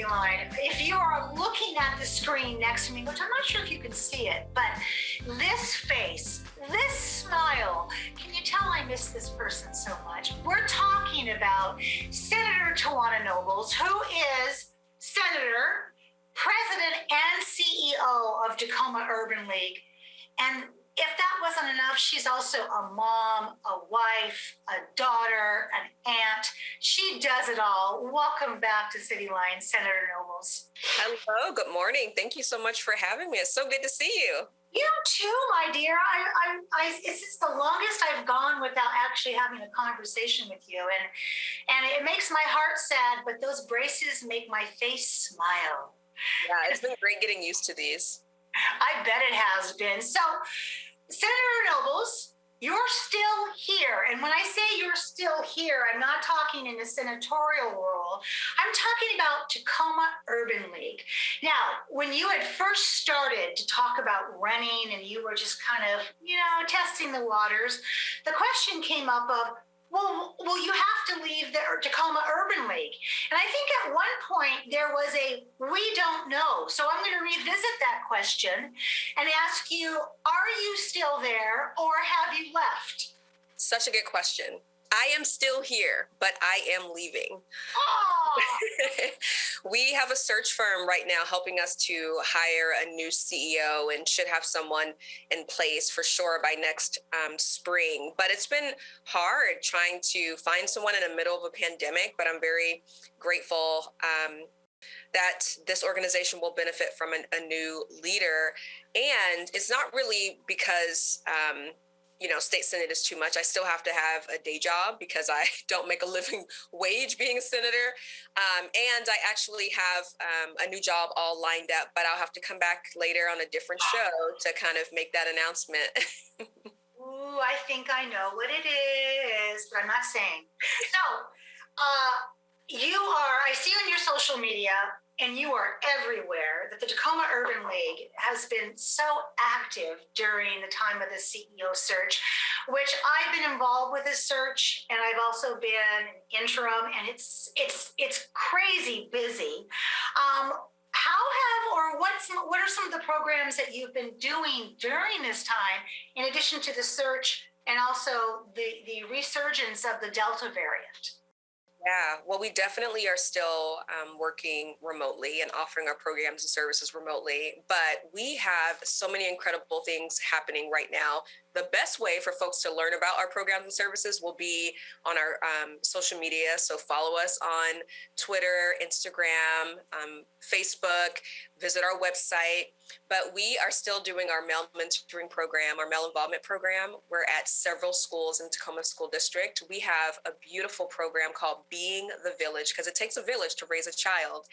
City Line. If you are looking at the screen next to me, which I'm not sure if you can see it, but this face, this smile, can you tell I miss this person so much? We're talking about Senator Tawana Nobles, who is Senator, President, and CEO of Tacoma Urban League. And if that wasn't enough, she's also a mom, a wife, a daughter, an aunt. She does it all. Welcome back to City Line, Senator Nobles. Hello, good morning. Thank you so much for having me. It's so good to see you. You too, my dear. It's the longest I've gone without actually having a conversation with you. And it makes my heart sad, but those braces make my face smile. Yeah, it's been great getting used to these. I bet it has been. So, Senator Nobles, you're still here. And when I say you're still here, I'm not talking in the senatorial role. I'm talking about Tacoma Urban League. Now, when you had first started to talk about running and you were just kind of, testing the waters, the question came up of, well, you have to leave the Tacoma Urban League. And I think at one point there was a, we don't know. So I'm going to revisit that question and ask you, are you still there or have you left? Such a good question. I am still here, but I am leaving. Oh. We have a search firm right now helping us to hire a new CEO and should have someone in place for sure by next spring. But it's been hard trying to find someone in the middle of a pandemic, but I'm very grateful that this organization will benefit from a new leader. And it's not really because state senate is too much. I still have to have a day job because I don't make a living wage being a senator. And I actually have a new job all lined up, but I'll have to come back later on a different show to kind of make that announcement. Ooh, I think I know what it is, but I'm not saying. So, I see on your social media, and you are everywhere, that the Tacoma Urban League has been so active during the time of the CEO search, which I've been involved with this search, and I've also been interim, and it's crazy busy. What are some of the programs that you've been doing during this time, in addition to the search and also the resurgence of the Delta variant? Yeah, well, we definitely are still working remotely and offering our programs and services remotely, but we have so many incredible things happening right now. The best way for folks to learn about our programs and services will be on our social media. So follow us on Twitter, Instagram, Facebook, visit our website. But we are still doing our male mentoring program, our male involvement program. We're at several schools in Tacoma School District. We have a beautiful program called Being the Village, because it takes a village to raise a child.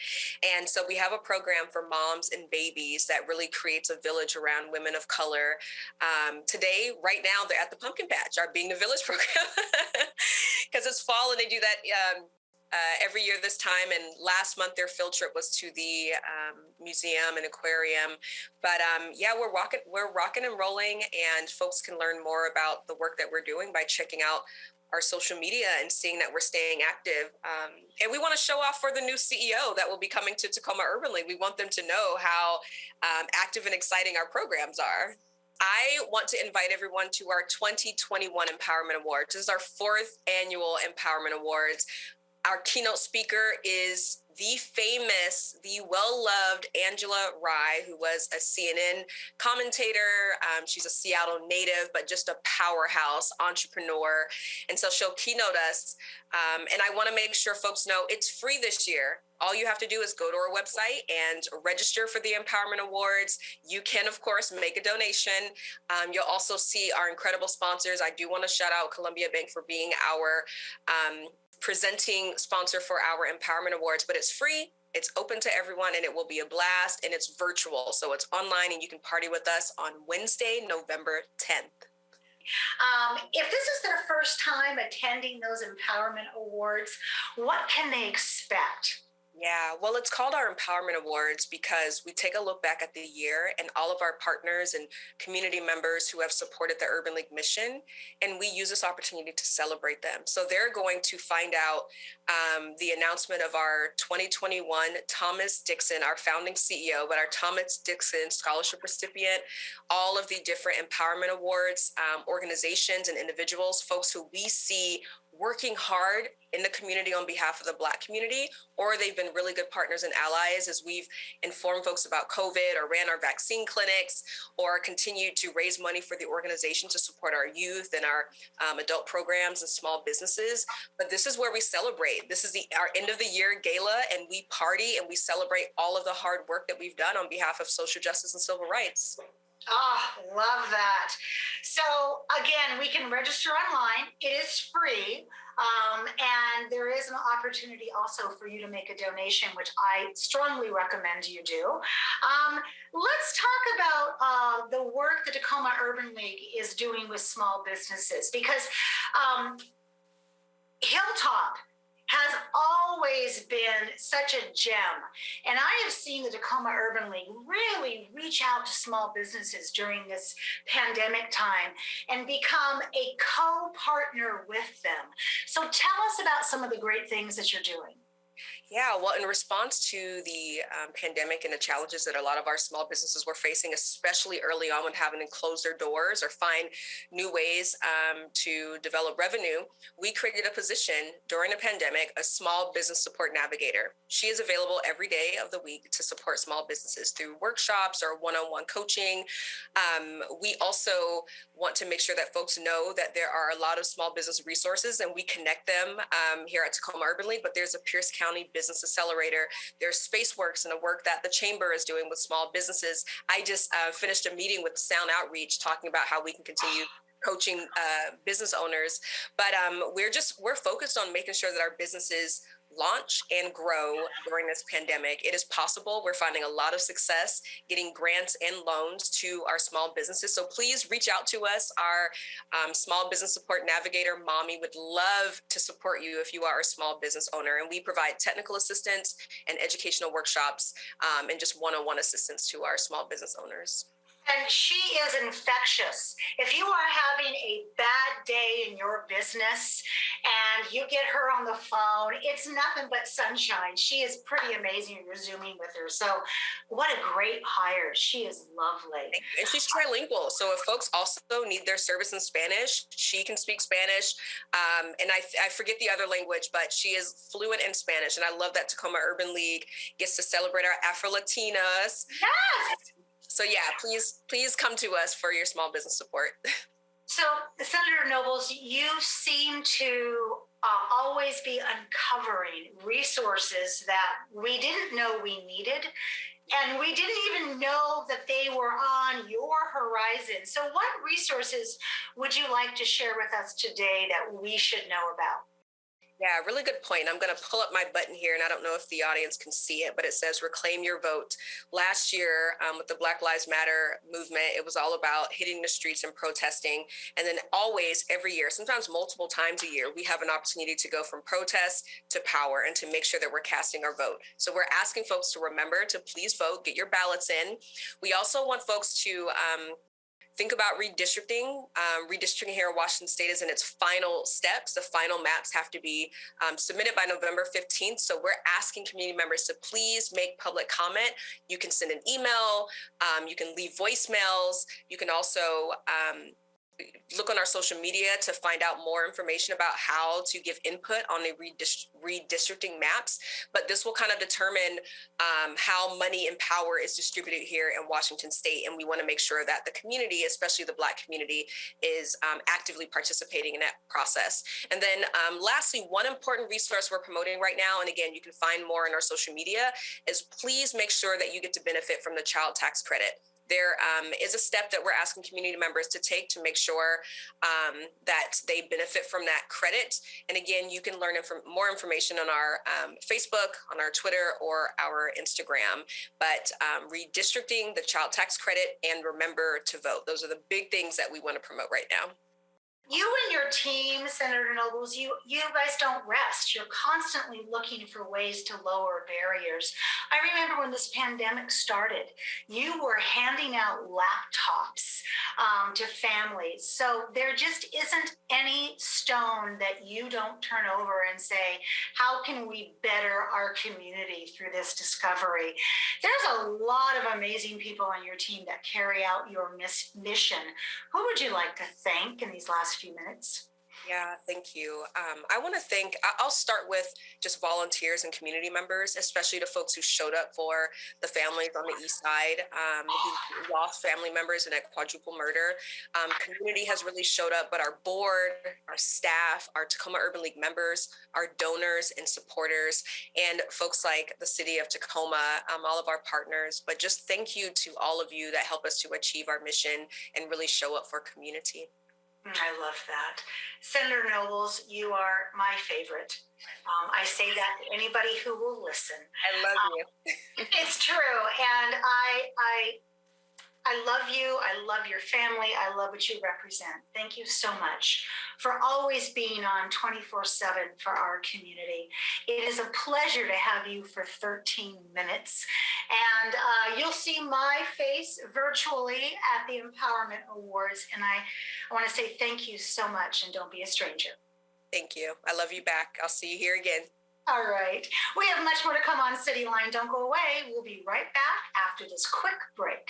And so we have a program for moms and babies that really creates a village around women of color. Today, right now, they're at the Pumpkin Patch, our Being the Village program, because it's fall and they do that every year this time. And last month, their field trip was to the museum and aquarium. But we're rocking and rolling, and folks can learn more about the work that we're doing by checking out our social media and seeing that we're staying active. And we want to show off for the new CEO that will be coming to Tacoma Urban League. We want them to know how active and exciting our programs are. I want to invite everyone to our 2021 Empowerment Awards. This is our 4th annual Empowerment Awards. Our keynote speaker is the famous, the well-loved Angela Rye, who was a CNN commentator. She's a Seattle native, but just a powerhouse entrepreneur. And so she'll keynote us. And I want to make sure folks know it's free this year. All you have to do is go to our website and register for the Empowerment Awards. You can, of course, make a donation. You'll also see our incredible sponsors. I do want to shout out Columbia Bank for being our presenting sponsor for our Empowerment Awards, but it's free, it's open to everyone, and it will be a blast, and it's virtual. So it's online, and you can party with us on Wednesday, November 10th. If this is their first time attending those Empowerment Awards, what can they expect? Yeah, well, it's called our Empowerment Awards because we take a look back at the year and all of our partners and community members who have supported the Urban League mission, and we use this opportunity to celebrate them. So they're going to find out the announcement of our 2021 Thomas Dixon, our founding CEO, but our Thomas Dixon Scholarship recipient, all of the different empowerment awards, organizations and individuals, folks who we see working hard in the community on behalf of the Black community, or they've been really good partners and allies as we've informed folks about COVID or ran our vaccine clinics or continued to raise money for the organization to support our youth and our adult programs and small businesses. But this is where we celebrate. This is our end of the year gala, and we party and we celebrate all of the hard work that we've done on behalf of social justice and civil rights. Oh, love that. So again, we can register online. It is free. And there is an opportunity also for you to make a donation, which I strongly recommend you do. Let's talk about the work the Tacoma Urban League is doing with small businesses, because Hilltop has always been such a gem. And I have seen the Tacoma Urban League really reach out to small businesses during this pandemic time and become a co-partner with them. So tell us about some of the great things that you're doing. Yeah, well, in response to the pandemic and the challenges that a lot of our small businesses were facing, especially early on when having to close their doors or find new ways to develop revenue, we created a position during the pandemic, a small business support navigator. She is available every day of the week to support small businesses through workshops or one-on-one coaching. We also want to make sure that folks know that there are a lot of small business resources, and we connect them here at Tacoma Urban League, but there's a Pierce County Business Accelerator. There's SpaceWorks and the work that the Chamber is doing with small businesses. I just finished a meeting with Sound Outreach talking about how we can continue coaching business owners. But we're focused on making sure that our businesses launch and grow during this pandemic. It is possible. We're finding a lot of success getting grants and loans to our small businesses. So please reach out to us. Our small business support navigator, Mommy, would love to support you if you are a small business owner. And we provide technical assistance and educational workshops and just one-on-one assistance to our small business owners. And she is infectious. If you are having a bad day in your business and you get her on the phone, it's nothing but sunshine. She is pretty amazing. You're Zooming with her. So what a great hire. She is lovely. And she's trilingual. So if folks also need their service in Spanish, she can speak Spanish. And I forget the other language, but she is fluent in Spanish. And I love that Tacoma Urban League gets to celebrate our Afro-Latinas. Yes. So yeah, please come to us for your small business support. So Senator Nobles, you seem to always be uncovering resources that we didn't know we needed, and we didn't even know that they were on your horizon. So what resources would you like to share with us today that we should know about? Yeah, really good point. I'm going to pull up my button here, and I don't know if the audience can see it, but it says Reclaim Your Vote. Last year, with the Black Lives Matter movement, it was all about hitting the streets and protesting. And then always, every year, sometimes multiple times a year, we have an opportunity to go from protest to power and to make sure that we're casting our vote. So we're asking folks to remember to please vote, get your ballots in. We also want folks to think about redistricting. Redistricting here in Washington State is in its final steps. The final maps have to be submitted by November 15th. So we're asking community members to please make public comment. You can send an email. You can leave voicemails. You can also look on our social media to find out more information about how to give input on the redistricting maps. But this will kind of determine how money and power is distributed here in Washington State. And we want to make sure that the community, especially the Black community, is actively participating in that process. And then lastly, one important resource we're promoting right now, and again, you can find more in our social media, is please make sure that you get to benefit from the child tax credit. There is a step that we're asking community members to take to make sure that they benefit from that credit. And again, you can learn more information on our Facebook, on our Twitter, or our Instagram. But redistricting, the child tax credit, and remember to vote. Those are the big things that we want to promote right now. You and your team, Senator Nobles, you guys don't rest. You're constantly looking for ways to lower barriers. I remember when this pandemic started, you were handing out laptops to families. So there just isn't any stone that you don't turn over and say, how can we better our community through this discovery? There's a lot of amazing people on your team that carry out your mission. Who would you like to thank in these last few minutes? Yeah, thank you. I want to thank, I'll start with just volunteers and community members, especially the folks who showed up for the families on the East Side who lost family members in a quadruple murder. Community has really showed up, but our board, our staff, our Tacoma Urban League members, our donors and supporters, and folks like the city of Tacoma, all of our partners. But just thank you to all of you that help us to achieve our mission and really show up for community. I love that. Senator Nobles, you are my favorite. I say that to anybody who will listen. I love you. It's true. And I love you. I love your family. I love what you represent. Thank you so much for always being on 24/7 for our community. It is a pleasure to have you for 13 minutes. And you'll see my face virtually at the Empowerment Awards. And I want to say thank you so much, and don't be a stranger. Thank you. I love you back. I'll see you here again. All right. We have much more to come on City Line. Don't go away. We'll be right back after this quick break.